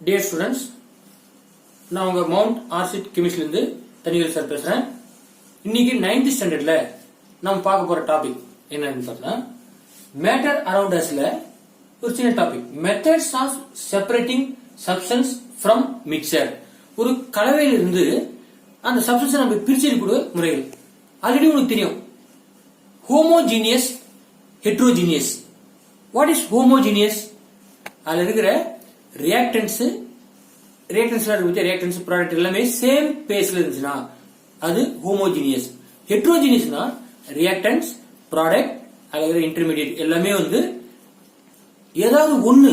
Dear students, நான் உங்க mount ஆர்சிட் கெமிஸ்ட்ரில இருந்து தனிவேல் சார் பேசுறேன். இன்னைக்கு 9th ஸ்டாண்டர்ட்ல நம்ம பார்க்க போற டாபிக் என்னன்னு பார்த்தா மேட்டர் அரவுண்ட் அஸ்ல ஒரு சின்ன topic methods of separating substance from mixture. ஒரு கலவையில இருந்து அந்த சப்ஸ்டன்ஸ் நம்ம பிரிச்செடுக்கிற முறைகள். ஆல்ரெடி உங்களுக்கு தெரியும் homogeneous, heterogeneous. What is homogeneous? அதுல இருக்கிற ரியாக்டன்ஸ் ப்ராடக்ட் எல்லாமே சேம் பேஸ்ல இருந்துச்சுன்னா அது ஹோமோஜீனியஸ். ஹெட்ரோஜீனியஸ்னா ரியாக்டன்ஸ் ப்ராடக்ட் அல்லது இன்டர்மீடியட் எல்லாமே வந்து ஏதாவது ஒன்னு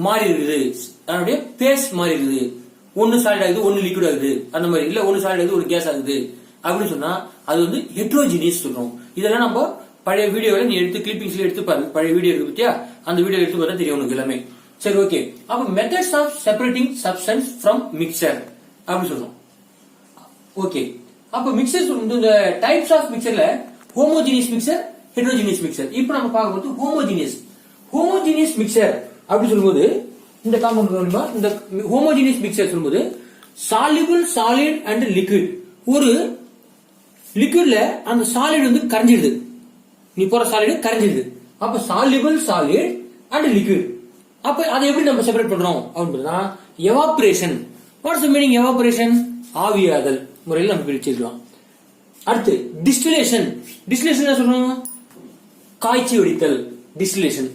மாறி இருக்குது, அதனுடைய பேஸ் மாறி இருக்குது. ஒன்னு சாலிட் ஆகுது, ஒன்னு லிக்விட் ஆகுது, அந்த மாதிரி இல்ல ஒன்னு சாலிட் ஆகுது, ஒரு கேஸ் ஆகுது அப்படின்னு சொன்னா அது வந்து ஹெட்ரோஜீனியஸ் சொல்றோம். இதெல்லாம் நம்ம பழைய வீடியோல நீ எடுத்து கிளிப்பிங்ஸ்ல எடுத்து பாரு. பழைய வீடியோ இருக்கு பத்தியா, அந்த வீடியோ எடுத்து பார்த்தா தெரியும் உனக்கு எல்லாமே. சரி, ஓகே. அப்ப methods of separating substance from mixture அப்படி சொல்றோம். ஓகே, அப்ப மிக்சர் இந்த டைப்ஸ் ஆஃப் மிக்சர்ல ஹோமோஜீனியஸ் மிக்சர், ஹெட்ரோஜீனியஸ் மிக்சர். இப்போ நம்ம பார்க்கும்போது ஹோமோஜீனியஸ் மிக்சர் அப்படி சொல்லும்போது இந்த காம்பவுண்ட் இந்த ஹோமோஜீனியஸ் மிக்சர் சொல்லும்போது சால்யூபிள், சாலிட் அண்ட் லிக்விட். ஒரு லிக்விட்ல அந்த சாலிட் வந்து கரைஞ்சிடுது, நீ போற சாலிட் கரைஞ்சிடுது. அப்ப சால்யூபிள், சாலிட் அண்ட் லிக்விட். அப்ப அதை எப்படி நம்ம செப்பரேட் பண்றோம் அப்படின்னா evaporation. What's the meaning evaporation? ஆவியாதல் முறையில் நம்ம பிரிச்சிருக்கலாம். அடுத்து டிஸ்டிலேஷன். டிஸ்டிலேஷன் என்ன சொல்றோம்? காய்ச்சி வடித்தல், டிஸ்டிலேஷன்.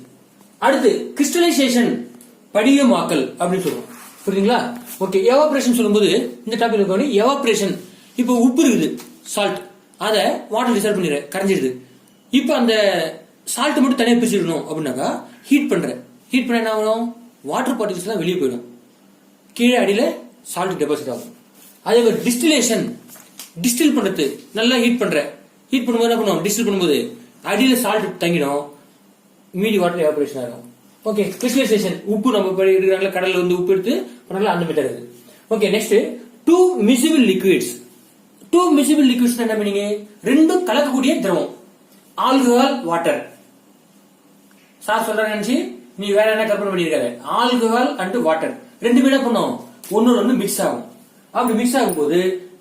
அடுத்து கிறிஸ்டலைசேஷன், படிகமாக்கல் அப்படின்னு சொல்றோம். புரியுதுங்களா? ஓகே. எவாபரேஷன் சொல்லும்போது இந்த டாபிக் எவாபரேஷன். இப்போ உப்பு இருக்குது, சால்ட், அதை வாட்டர் டிசால்வ் பண்ணிடுற, கரைஞ்சிடுது. இப்போ அந்த சால்ட் மட்டும் தனியாக பிரிச்சிடணும் அப்படின்னாக்கா ஹீட் பண்ற. ஹீட் பண்ண என்ன ஆகும்? வாட்டர் பார்ட்டிகல்ஸ் எல்லாம் வெளியே போயிடும், கீழே அடியில சால்ட் டெபாசிட் ஆகும். அதே மாதிரி டிஸ்டிலேஷன், டிஸ்டில் பண்றது, நல்லா ஹீட் பண்ற. ஹீட் பண்ணும்போது என்ன பண்ணுவோம்? டிஸ்டில் பண்ணும்போது அடியில சால்ட் தங்கிடும், மீதி வாட்டர் எவாபரேஷன் ஆகும். ஓகே. கிறிஸ்டலைசேஷன், உப்பு நம்ம எடுக்கிறாங்களா கடல்ல வந்து உப்பு எடுத்து பண்ணல, அந்த மெத்தட் இருக்கு. Okay. Next two miscible liquids. Two miscible liquids என்ன மீனிங்? ரெண்டும் கலக்கக்கூடிய திரவம். Alcohol, water. சார் சொல்ற நினைச்சு நீ வேற என்ன கற்பனை பண்ணிருக்காரு? ஆல்கஹால் அண்ட் வாட்டர் ரெண்டுமே என்ன பண்ணும்? ஒன்னு மிக்ஸ் ஆகும். அப்படி மிக்ஸ் ஆகும் போது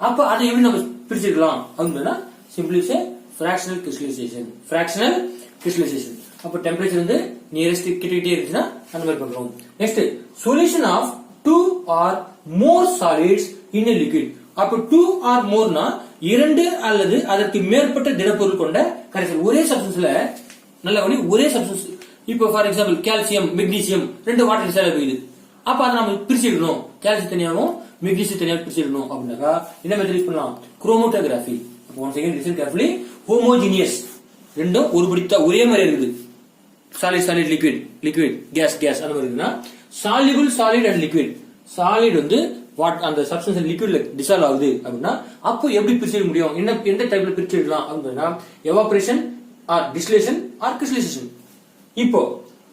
அப்ப அதை எப்படி நம்ம பிரிச்சுக்கலாம் அப்படின்னா simply say fractional crystallization. Fractional crystallization. அப்ப டெம்பரேச்சர் வந்து நியரஸ்ட் கிட்டே இருந்துச்சுன்னா அந்த மாதிரி பண்றோம். Next solution of 2 or more solids in a liquid. அப்ப 2 or moreனா இரண்டு அல்லது அதற்கு மேற்பட்ட திடப்பொருள் கொண்ட கரைசல். ஒரே சப்ஸ்டன்ஸ்ல நல்ல ஒரே சப்ஸ்டன்ஸ். இப்போ ஃபார் எக்ஸாம்பிள் கால்சியம், மெக்னீசியம் ரெண்டு வாட்டர் டிசால்வ் ஆகுது. அப்ப அதை நம்ம பிரிச்சிடணும், கால்சியம் தனியாகவும் மெக்னீசியம் தனியாக பிரிச்சிடணும் அப்படின்னாக்கா என்ன மெத்தட் யூஸ் பண்ணலாம்? குரோமோட்டோகிராஃபி. அப்போ one second listen carefully. Homogeneous ரெண்டும் ஒரே மாதிரி இருக்குது. Solid, solid, liquid, liquid, gas, gas அந்த மாதிரி இருக்குன்னா soluble, solid and liquid. Solid வந்து அந்த சப்ஸ்டன்ஸ் லிக்விட்ல டிசால்வ் ஆகுது அப்படின்னா அப்போ எப்படி பிரிச்சிட முடியும்? எந்த டைப்ல பிரிச்சிடலாம் அப்படின்னா evaporation or distillation or crystallization. இப்போ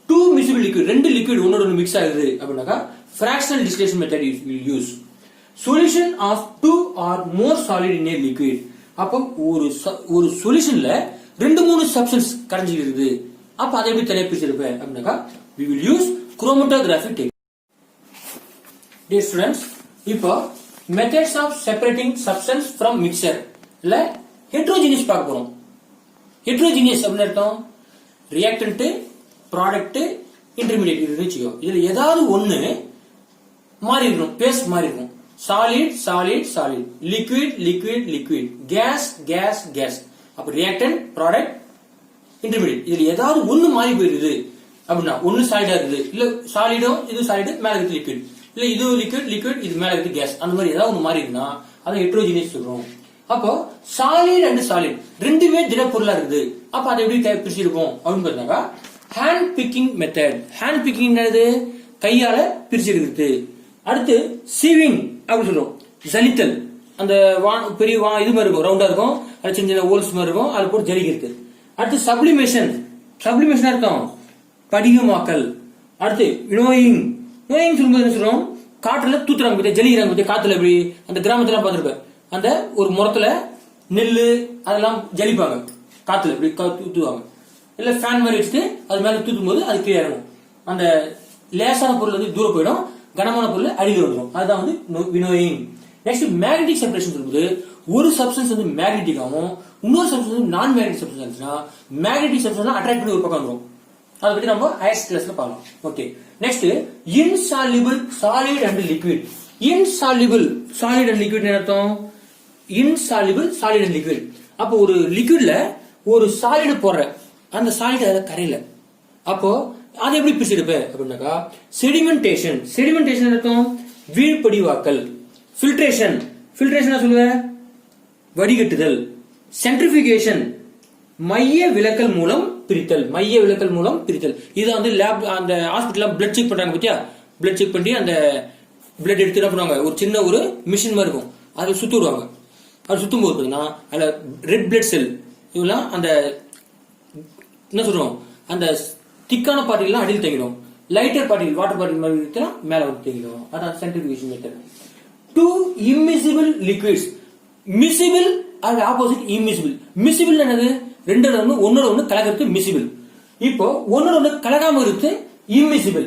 டூ மிசிபிள் லிக்விட், ரெண்டு லிக்விட் ஒன்னோட மிக்ஸ் ஆகுது அப்படின்னாக்கா fractional distillation method will use. Solution of 2 or more solid in a liquid. அப்போ ஒரு சொல்யூஷன்ல 2-3 சப்ஸ்டன்ஸ் கரைஞ்சிருக்கு. அப்ப அதை எப்படி தனியாக பிரிச்சிருப்பேன் அப்படின்னாக்கா we will use chromatography technique. Dear students, இப்போ methods of separating substance from mixture இல்ல ஹெட்ரோஜீனியஸ் பார்க்க போறோம். ஹெட்ரோஜீனியஸ் அப்படின்னு அர்த்தம் ரியாக்டன்ட், ப்ராடக்ட், இன்டர்மீடியட் இருந்துச்சுக்கோ. இதுல ஏதாவது ஒண்ணு மாறி இருக்கும், பேஸ் மாறி இருக்கும். Solid, solid, solid, liquid, liquid, liquid, gas, gas, gas. அப்ப ரியாக்டன்ட், ப்ராடக்ட், இன்டர்மீடியட் இதுல ஏதாவது ஒண்ணு மாறி போயிருது அப்படின்னா ஒண்ணு சாலிடா இருக்குது, இல்ல சாலிடும் இது சாலிடு மேல இருக்கு லிக்விட், இல்ல இது லிக்விட், லிக்விட் இது மேல இருக்கு கேஸ், அந்த மாதிரி ஏதாவது ஒண்ணு மாறி இருந்தா அதை ஹெட்ரோஜீனியஸ் சொல்றோம். அப்போ சாலிட் அண்ட் சாலிட் ரெண்டுமே திடப்பொருளா இருக்குது. அப்ப அதை எப்படி பிரிச்சிருக்கோம் அப்படின்னு பார்த்தா hand picking method. Hand picking என்னது? கையால பிரிச்சிருக்கிறது. அடுத்து சீவிங் அப்படின்னு சொல்றோம். ஜலித்தல், அந்த பெரிய இது மாதிரி இருக்கும், ரவுண்டா இருக்கும், அது சின்ன சின்ன ஹோல்ஸ் மாதிரி இருக்கும், அது போட்டு ஜலிக்கிறது. அடுத்து சப்ளிமேஷன். சப்ளிமேஷன் அர்த்தம் படிகமாக்கல். அடுத்து வினோயிங். வினோயிங் சொல்லும்போது என்ன சொல்றோம்? காற்றுல தூத்துறாங்க, ஜலிக்கிறாங்க. காத்துல எப்படி அந்த கிராமத்துல பார்த்திருப்பேன், அந்த ஒரு முறத்துல நெல்லு அதெல்லாம் ஜலிப்பாங்க, காத்துல இப்படி தூத்துவாங்க. இல்ல ஃபேன் மாதிரி வச்சுட்டு அது மேல தூத்தும் போது அது கீழே இறங்கும். அந்த லேசான பொருள் வந்து தூரம் போயிடும், கனமான பொருள் அடியில் வந்துடும். அதுதான் வந்து வினோயிங். நெக்ஸ்ட் மேக்னெட்டிக் செப்பரேஷன் சொல்லும்போது ஒரு சப்ஸ்டன்ஸ் வந்து மேக்னெட்டிக் ஆகும், இன்னொரு சப்ஸ்டன்ஸ் வந்து நான் மேக்னெட்டிக் சப்ஸ்டன்ஸ் இருந்துச்சுன்னா மேக்னெட்டிக் சப்ஸ்டன்ஸ் அட்ராக்ட் பண்ணி ஒரு பக்கம் வந்துடும். அதை பத்தி நம்ம ஹையர் கிளாஸ்ல பார்க்கலாம். Okay. Next insoluble solid and liquid. Insoluble solid and liquid அர்த்தம் இன்சால்யூபிள் சாலிட் அண்ட் லிக்விட். அப்போ ஒரு லிக்விட்ல ஒரு சாலிட் போடுற அந்த சாலிட் அதில் கரையில, அப்போ அதை எப்படி பிரிச்செடுப்ப அப்படின்னாக்கா செடிமெண்டேஷன். செடிமெண்டேஷன் அர்த்தம் வீழ்படிவாக்கல். ஃபில்ட்ரேஷன். ஃபில்ட்ரேஷன் சொல்லுவேன் வடிகட்டுதல். சென்ட்ரிபியூகேஷன் மைய விலக்கல் மூலம் பிரித்தல். மைய விலக்கல் மூலம் பிரித்தல். இது வந்து லேப் அந்த ஹாஸ்பிட்டல்ல பிளட் செக் பண்றாங்க பத்தியா, பிளட் செக் பண்ணி அந்த பிளட் எடுத்து என்ன பண்ணுவாங்க, ஒரு சின்ன ஒரு மிஷின் மாதிரி இருக்கும், அதை சுத்தி விடுவாங்க. அது சுத்தும் போது பாத்தீங்கன்னா அதுல ரெட் பிளட் செல் இதெல்லாம் அந்த என்ன சொல்றோம் அந்த திக்கான பார்ட்டிகள்லாம் அடியில் தங்கிடும், லைட்டர் பார்ட்டிகல் வாட்டர் பார்ட்டிகல் மாதிரி மேல வந்து தங்கிடும். அதான் centrifugation method. Two immiscible liquids. Miscible அது ஆப்போசிட் இம்மிசிபிள். மிசிபிள் என்னது, ரெண்டு ஒன்னோட ஒண்ணு கலக்கிறது மிசிபிள். இப்போ ஒன்னோட ஒண்ணு கலகாம இருக்கு இம்மிசிபிள்.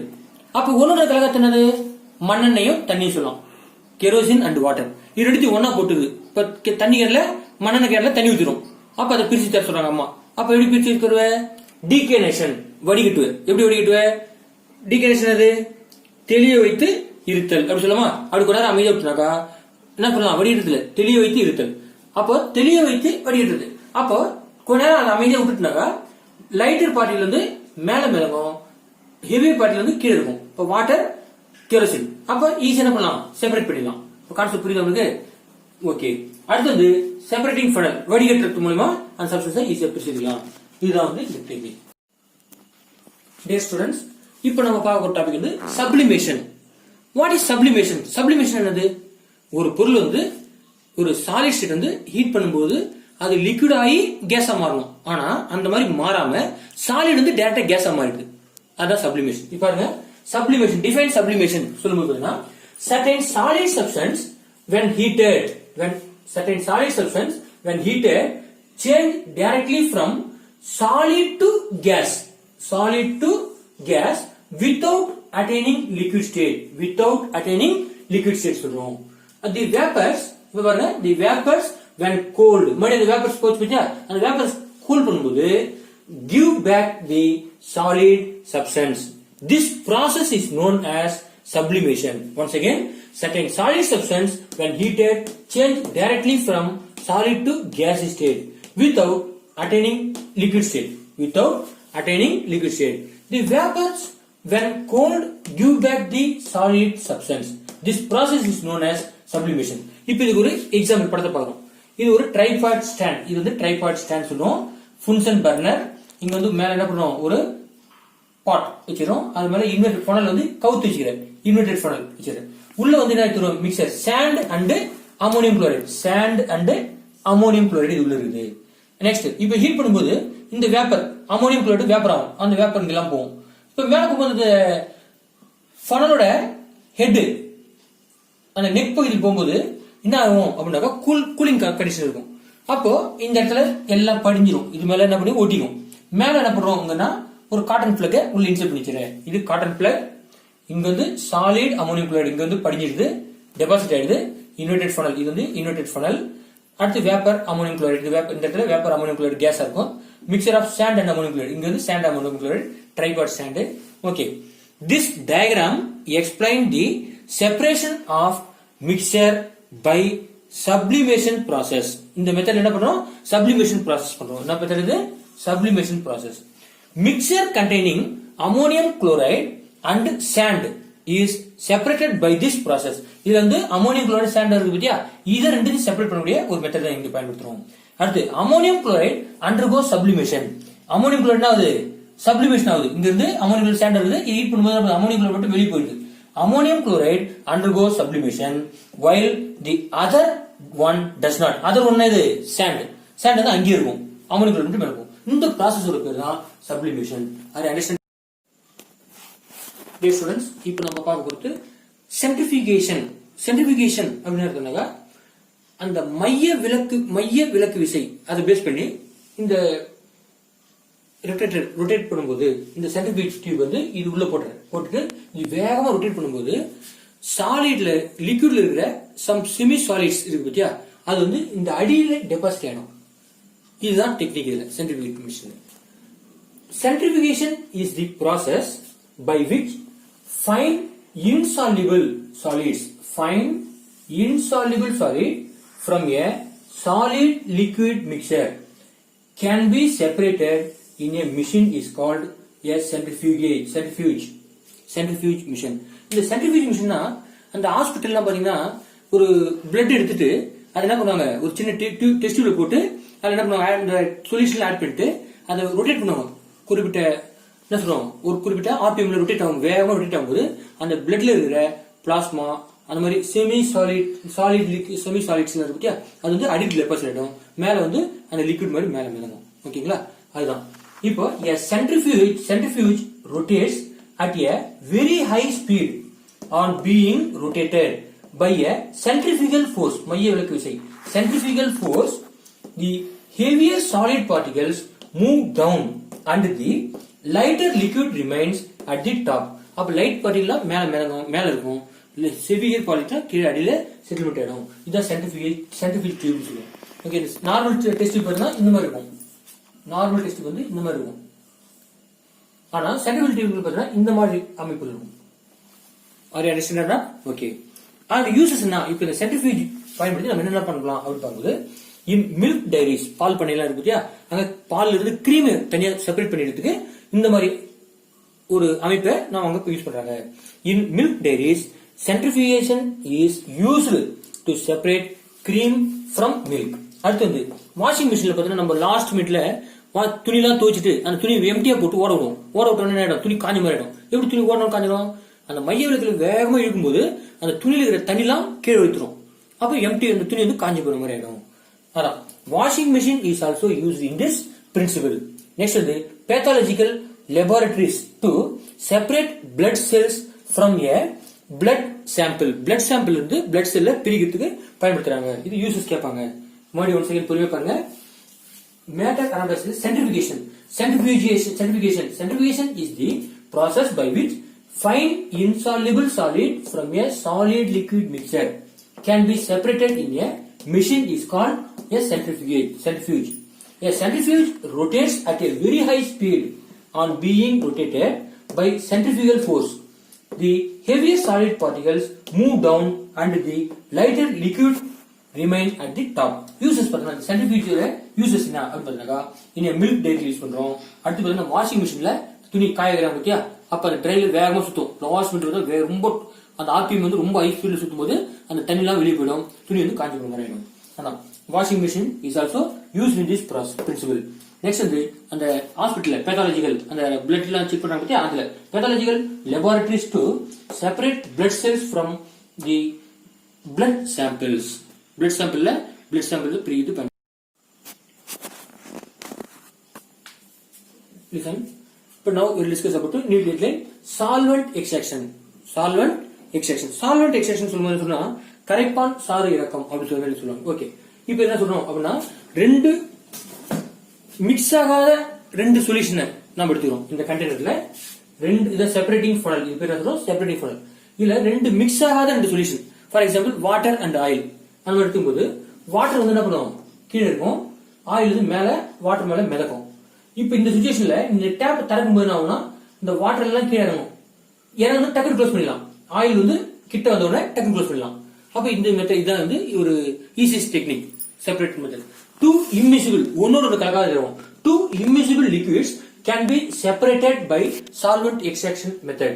அப்ப ஒன்னோட கலகத்து என்னது, மண்ணெண்ணையும் தண்ணியும் சொல்லலாம். கெரோசின் அண்ட் வாட்டர் இது ரெண்டு ஒன்னா போட்டுது. இப்ப தண்ணி கேரள மண்ணெண்ணெய் கேரள தண்ணி ஊத்திரும். அப்ப அதை பிரிச்சு தர சொல்றாங்க அம்மா. அப்ப எப்படி பிரிச்சு தருவ, டீகேனேஷன் வடிகட்டுவ. எப்படி வடிகட்டுவ, டீகேனேஷன் அது தெளிய வைத்து இருத்தல் அப்படி சொல்லலாமா. அப்படி கூட அமைதியா விட்டுனாக்கா என்ன சொல்லலாம், வடிகட்டுல தெளிய வைத்து இருத்தல். அப்போ தெளிய வைத்து வடிகட்டுறது. அப்போ கொஞ்ச நேரம் அதை அமைதியா விட்டுட்டுனாக்கா லைட்டர் பார்ட்டில இருந்து மேல மேலங்கும், ஹெவி பார்ட்டில இருந்து கீழே இருக்கும். இப்போ வாட்டர் கெரோசின். அப்ப ஈஸியா என்ன பண்ணலாம், செப்பரேட் பண்ணிடலாம். கான்செப்ட் புரியுது உங்களுக்கு? ஓகே. அடுத்து வந்து செப்பரேட்டிங் ஃபனல். வடிகட்டுறது மூலமா அந்த சப்ஸ்டன்ஸை ஈஸியா பிரிச்சுக்கலாம். இதுதான் வந்து இந்த டெக்னிக். டியர் ஸ்டூடெண்ட்ஸ், இப்போ நம்ம பார்க்க டாபிக் வந்து sublimation. What is sublimation? Sublimation என்னது, ஒரு பொருள் வந்து ஒரு சாலிட் ஸ்டேட் வந்து ஹீட் பண்ணும்போது அது லிக்விட் ஆகி கேஸா மாறணும். ஆனா அந்த மாதிரி மாறாம சாலிட் வந்து டைரக்டா கேஸா மாறிடுது. அதான் சப்ளிமேஷன். இப்ப பாருங்க, சப்ளிமேஷன் டிஃபைன் சப்ளிமேஷன் சொல்லும்போது certain solid substance when heated change directly from solid to gas without attaining liquid state சொல்றோம். the vapors இப்ப பாருங்க, the vapors when cold மறுபடியும் the vapors போச்சு பத்தியா, அந்த vapors cool பண்ணும்போது give back the solid substance. This process is known as sublimation. Once again, certain solid substance when heated change directly from solid to gas state without attaining liquid state. The vapors when cold give back the solid substance. This process is known as sublimation. இப்போ இதுக்கு ஒரு example படத்தை பார்க்கறோம். இது ஒரு tripod stand. இது வந்து tripod stand சொல்லுவோம். ஃபுன்சன் பர்னர். இங்க வந்து மேல என்ன பண்ணுவோம், ஒரு பாட் வச்சிரும். அது மேல இன்வெர்டட் ஃபனல் வந்து கவுத்து வச்சிருக்கேன். இன்வெர்டட் ஃபனல் வச்சிருக்கேன். உள்ள வந்து என்ன எடுத்துறோம், mixture sand and ammonium chloride இது உள்ள இருக்குது. நெக்ஸ்ட் இப்போ ஹீட் பண்ணும்போது இந்த வேப்பர் அமோனியம் குளோரைடு வேப்பர் ஆகும். அந்த வேப்பர் இங்கெல்லாம் போகும். இப்போ மேல போகும்போது ஃபனலோட ஹெட் அந்த நெக் பகுதியில் போகும்போது என்ன ஆகும் அப்படின்னாக்கா கூலிங் கண்டிஷன் இருக்கும். அப்போ இந்த இடத்துல எல்லாம் படிஞ்சிரும். இது மேல என்ன பண்ணி ஒட்டிக்கும். மேல என்ன பண்றோம்னா ஒரு காட்டன் பிளக் உள்ள இன்சர்ட் பண்ணிக்கிறேன். இது காட்டன் பிளக். இங்க வந்து சாலிட் அமோனியம் குளோரைடு இங்க வந்து படிஞ்சிருது, டெபாசிட் ஆயிடுது. இன்வெர்டட் ஃபனல், இது வந்து இன்வெர்டட் ஃபனல். அடுத்து வேப்பர் அமோனியம் குளோரைடு. இந்த இடத்துல வேப்பர் அமோனியம் குளோரைடு கேஸா இருக்கும். Mixture of sand and ammonium chloride. இங்க வந்து sand ammonium chloride, tripod sand. Okay. This diagram explain the separation of mixture by sublimation process. இந்த மெத்தட் என்ன பண்றோம், sublimation process பண்றோம். என்ன மெத்தட் இது, sublimation process. Mixture containing ammonium chloride and sand is separated by this process. இது வந்து ammonium chloride sand இருக்கு பத்தியா, இத ரெண்டையும் செப்பரேட் பண்ணக்கூடிய ஒரு மெத்தட் தான் இங்க பயன்படுத்துறோம். அடுத்து ammonium chloride undergo sublimation. ammonium chloride ஆகுது சப்ளிமேஷன் ஆகுது. இங்க இருந்து ammonium chloride sand இருக்குது, இது ஹீட் பண்ணும்போது ammonium chloride மட்டும் வெளிய போயிடுது. ammonium chloride undergoes sublimation while the other one does not. other one இது sand வந்து அங்கே இருக்கும், ammonium chloride மட்டும் மேல இருக்கும். இந்த ப்ராசஸோட பேர் தான் சப்ளிமேஷன். அது அண்டர்ஸ்டாண்ட்? டியர் ஸ்டூடண்ட்ஸ், இப்போ நம்ம பார்க்க போறது சென்ட்ரிஃபியூகேஷன். சென்ட்ரிஃபியூகேஷன் அப்படின்னு சொன்னாங்க அந்த மைய விலக்கு விசை அதை பேஸ் பண்ணி இந்த ரொட்டேட் பண்ணும்போது இந்த சென்ட்ரிஃபியூஜ் டியூப் வந்து இது உள்ள போட்டுட்டு இது வேகமா ரொட்டேட் பண்ணும்போது சாலிட்ல லிக்விட்ல இருக்கிற சம் செமி சாலிட்ஸ் இருக்கு பத்தியா, அது வந்து இந்த அடியில டெபாசிட் ஆயிடும். இதுதான் டெக்னிக். இதுல centrifugation. Centrifugation is the process by which fine insoluble solids from a solid liquid mixture can be separated in a machine is called a centrifuge machine. இந்த centrifuge machine அந்த ஹாஸ்பிட்டல்லாம் பாத்தீங்கன்னா ஒரு பிளட் எடுத்துட்டு அது என்ன பண்ணுவாங்க, ஒரு சின்ன டெஸ்ட் டியூப்ல போட்டு அதுல என்ன பண்ணுவாங்க, அந்த சொல்யூஷன் ஆட் பண்ணிட்டு அதை ரொட்டேட் பண்ணுவாங்க. குறிப்பிட்ட என்ன சொல்றோம், ஒரு குறிப்பிட்ட ஆர்பிஎம்ல ரொட்டேட் ஆகும், வேகமா ரொட்டேட் ஆகும்போது அந்த பிளட்ல இருக்கிற பிளாஸ்மா அந்த மாதிரி செமி சாலிட்ஸ் இருக்கு பத்தியா, அது வந்து அடியில் டெபாசிட் ஆயிடும். மேல வந்து அந்த லிக்விட் மாதிரி மேல மிதங்கும். ஓகேங்களா, அதுதான். இப்போ a centrifuge rotates at a very high speed on being rotated by a centrifugal force. மைய விலக்கு விசை, centrifugal force. The heavier solid particles move down and the lighter liquid remains at the top. அப்ப light particle மேல இருக்கும், Xavier particle கீழே அடியில settlement ஆயிடும். இதுதான் சென்ட்ரிஃபியூஜ் டியூப் சொல்லுவோம். ஓகே, நார்மல் டெஸ்ட் டியூப் பார்த்தீங்கன்னா இந்த மாதிரி இருக்கும். நார்மல் டெஸ்ட் வந்து இந்த மாதிரி இருக்கும். ஆனா சென்ட்ரிஃபியூஜ் டியூப் பார்த்தீங்கன்னா இந்த மாதிரி அமைப்பு இருக்கும். Are you understand? ஓகே. அது யூசஸ் என்ன? இப்போ இந்த சென்ட்ரிஃபியூஜ் பயன்படுத்தி நம்ம என்ன பண்ணலாம் அப்படின்னு பார்க்கும்போது, இன் மில்க் டைரிஸ், பால் பண்ணையெல்லாம் இருக்கு பத்தியா, அங்க பால்ல இருந்து கிரீம் தனியா செப்பரேட் பண்ணிடுறதுக்கு இந்த மாதிரி ஒரு அமைப்பை நம்ம அங்க யூஸ் பண்றாங்க. In milk dairies centrifugation is used to separate cream from milk. அடுத்து வந்து வாஷிங் மிஷின்ல பாத்தீங்கன்னா நம்ம லாஸ்ட் மினிட்ல துணிலாம் துவைச்சிட்டு அந்த துணி எம்டியா போட்டு ஓட விட்டோம் என்ன ஆயிடும், துணி காஞ்சி மாதிரி ஆயிடும். எப்படி துணி ஓடணும் காஞ்சிடும், அந்த மைய விளக்குல வேகமா இழுக்கும்போது அந்த துணியில இருக்கிற தண்ணிலாம் கீழே வைத்துரும். அப்ப எம்டி அந்த துணி வந்து காஞ்சி போற மாதிரி ஆயிடும். அதான் washing machine is also used in this principal. Next வந்து pathological laboratories to separate blood cells from a blood sample. blood sample இருந்து blood cell பிரிக்கிறதுக்கு பயன்படுத்துறாங்க. இது யூசஸ் கேட்பாங்க. மறுபடியும் ஒன் செகண்ட் புரியவே பாருங்க. Matter analysis, centrifugation is the process by which fine insoluble solid from a solid liquid mixture can be separated in a machine is called a centrifuge. A centrifuge rotates at a very high speed on being rotated by centrifugal force. The heavier solid particles move down and the lighter liquid remain at the top. Uses பார்த்தீங்கன்னா centrifuge uses என்ன அப்படினாக்கா, in a milk dairy use பண்றோம். அடுத்து பார்த்தீங்கன்னா washing மிஷின்ல துணி காய வைக்கிறாங்க பத்தியா, அப்ப அந்த ட்ரைல வேகமா சுத்தும். வாஷ் பண்றது ரொம்ப அந்த ஆர்பிஎம் வந்து ரொம்ப ஹை ஸ்பீட்ல சுத்தும் போது அந்த தண்ணி எல்லாம் வெளியே போயிடும், துணி வந்து காஞ்சி போற மாதிரி ஆயிடும். அதான் washing machine is also used in this principal. Next வந்து அந்த ஹாஸ்பிட்டல்ல பேத்தாலஜிக்கல் அந்த பிளட் எல்லாம் செக் பண்றாங்க பத்தியா, அதுல pathological laboratories to separate blood cells from the blood samples. blood sample பிரித்து பண்ணு. Listen. But now we will discuss about the new deadline solvent extraction. Solvent extraction சொல்லும்போது சொன்னா கரைப்பான் சாறு இறக்கம் அப்படின்னு சொல்லுவாங்க. ஓகே, இப்போ என்ன சொல்றோம் அப்படின்னா, ரெண்டு மிக்ஸ் ஆகாத ரெண்டு சொல்யூஷனை நம்ம எடுத்துக்கிறோம். இந்த கண்டெய்னர்ல ரெண்டு இதை செப்பரேட்டிங் ஃபனல், இது பேர் சொல்றோம் செப்பரேட்டிங் ஃபனல். இதுல ரெண்டு மிக்ஸ் ஆகாத ரெண்டு solution, for example water and oil. அந்த மாதிரி எடுக்கும்போது வாட்டர் வந்து என்ன பண்ணுவோம், கீழே இருக்கும், ஆயில் வந்து மேல வாட்டர் மேல மிதக்கும். இப்ப இந்த சிச்சுவேஷன்ல இந்த டேப் திறக்கும் போது என்ன ஆகும்னா, இந்த வாட்டர் எல்லாம் கீழே இறங்கும். இறங்கும் டக்குனு க்ளோஸ் பண்ணிடலாம். ஆயில் வந்து கிட்ட வந்த உடனே டக்குனு க்ளோஸ் பண்ணிடலாம். அப்ப இந்த மெத்தட் இதான் வந்து ஒரு easiest technique, separate method. Two immiscible, ஒன்னோட கலக்காத திரவம், two immiscible liquids can be separated by solvent extraction method.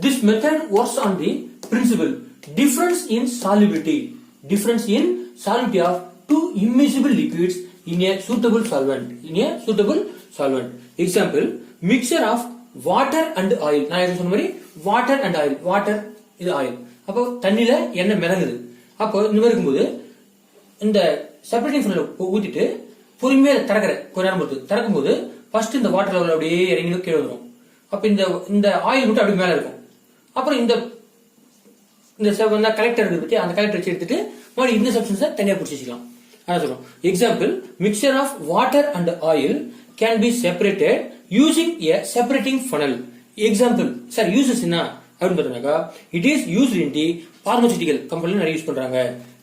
This method works on the principle difference in solubility of two immiscible liquids in a suitable solvent. Example, mixture of water and oil. நான் சொன்ன மாதிரி water and oil, water இது oil. அப்போ தண்ணியில எண்ணெய் மிதங்குது. அப்போ இந்த மாதிரி இருக்கும்போது இந்த செப்பரேட்டிங் ஃபனல் ஊத்திட்டு பொறுமையா கொஞ்ச நேரம் பொறுத்து திறக்கும்போது ஃபர்ஸ்ட் இந்த வாட்டர் லெவல் அப்படியே இறங்கி கீழே வந்துடும். அப்ப இந்த ஆயில் மட்டும் அப்படி மேல இருக்கும். அப்புறம் இந்த கலெக்டர் இருக்கு பத்தி அந்த கலெக்டர் வச்சு எடுத்துட்டு மறுபடியும் இந்த சப்ஸ்டன்ஸை தனியா பிடிச்சி வச்சுக்கலாம். அதான் சொல்றோம். Example, mixture of water and oil can be separated using a separating funnel. Example sir uses என்ன அப்படின்னு பார்த்தோம்னாக்கா it is used in the pharmaceutical கம்பெனில நிறைய யூஸ் பண்றாங்க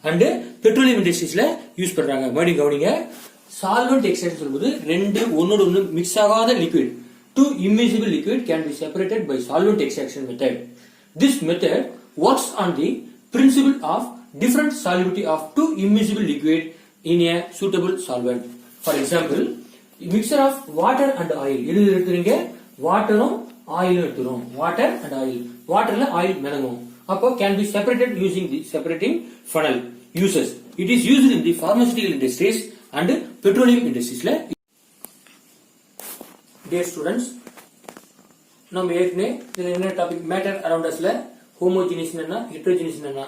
அண்ட் பெட்ரோலியம் இண்டஸ்ட்ரீஸ்ல யூஸ் பண்றாங்க. மறுபடியும் கவனிங்க, சால்வெண்ட் எக்ஸ்ட்ராக்ஷன் சொல்லும்போது ரெண்டு ஒன்னோட ஒன்று மிக்ஸ் ஆகாத liquid, two immiscible liquid can be separated by solvent extraction method. This method works on the principle of different solubility of two immiscible liquid in a suitable solvent. For example, mixture of water and oil. எது எடுத்துறீங்க? வாட்டரும் ஆயிலும் எடுத்துறோம். Water and oil. வாட்டர்ல oil மிதங்கும். அப்போ can be separated using the separating funnel. Uses. It is used in the pharmaceutical industries and petroleum industries. Dear students, நம்ம ஏற்கனவே இதுல என்ன டாபிக் மேட்டர் அரவுண்ட் அஸ்ல ஹோமோஜினியஸ் என்ன ஹெட்ரோஜினியஸ் என்ன,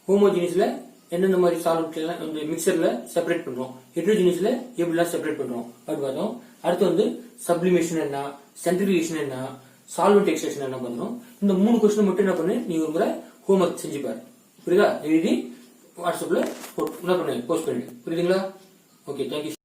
ஹோமோஜினியஸ்ல என்னென்ன மாதிரி சால்வெண்ட் எல்லாம் இந்த மிக்சர்ல செப்பரேட் பண்றோம், ஹெட்ரோஜினியஸ்ல எப்படிலாம் செப்பரேட் பண்றோம் அப்படி பார்த்தோம். அடுத்து வந்து சப்ளிமேஷன் என்ன, சென்ட்ரிஃபியூகேஷன் என்ன, சால்வெண்ட் எக்ஸ்ட்ராக்ஷன் என்ன பண்ணணும். இந்த 3 கொஸ்டின் மட்டும் என்ன பண்ணு, நீ ஒரு முறை ஹோம்ஒர்க் செஞ்சு பாரு. புரியுதா? எழுதி வாட்ஸ்அப்ல என்ன பண்ணு, போஸ்ட் பண்ணு. புரியுதுங்களா? Okay, thank you.